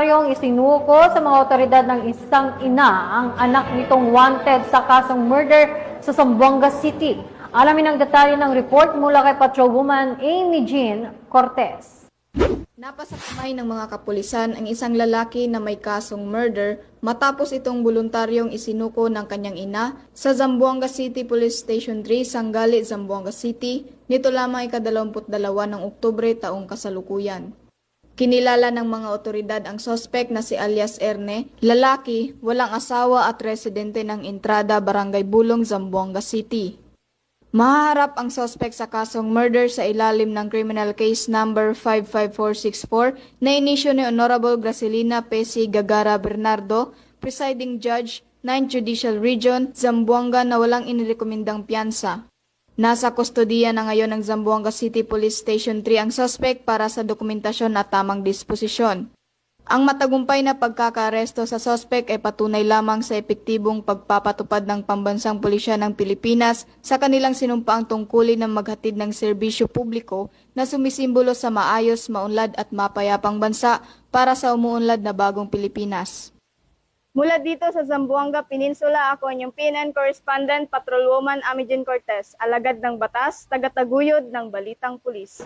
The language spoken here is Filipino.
voluntaryong isinuko sa mga otoridad ng isang ina ang anak nitong wanted sa kasong murder sa Zamboanga City. Alamin ang detalye ng report mula kay Patrolwoman Amy Jean Cortez. Napasa kamay ng mga kapulisan ang isang lalaki na may kasong murder matapos itong voluntaryong isinuko ng kanyang ina sa Zamboanga City Police Station 3, Sanggali, Zamboanga City, nito lamang ika-22 ng Oktubre taong kasalukuyan. Kinilala ng mga otoridad ang sospek na si alias Erne, lalaki, walang asawa at residente ng Entrada, Barangay Bulong, Zamboanga City. Mahaharap ang sospek sa kasong murder sa ilalim ng Criminal Case Number 55464 na inisyo ni Honorable Gracilina Pesi Gagara Bernardo, Presiding Judge, 9th Judicial Region, Zamboanga na walang inirekomendang piyansa. Nasa kustodiya na ngayon ng Zamboanga City Police Station 3 ang suspect para sa dokumentasyon at tamang disposisyon. Ang matagumpay na pagkakaaresto sa suspect ay patunay lamang sa epektibong pagpapatupad ng pambansang pulisya ng Pilipinas sa kanilang sinumpaang tungkulin ng maghatid ng serbisyo publiko na sumisimbolo sa maayos, maunlad at mapayapang bansa para sa umuunlad na bagong Pilipinas. Mula dito sa Zamboanga Peninsula, ako ang inyong PNN correspondent, Patrolwoman Amy Jean Cortez, alagad ng batas, tagataguyod ng Balitang Pulis.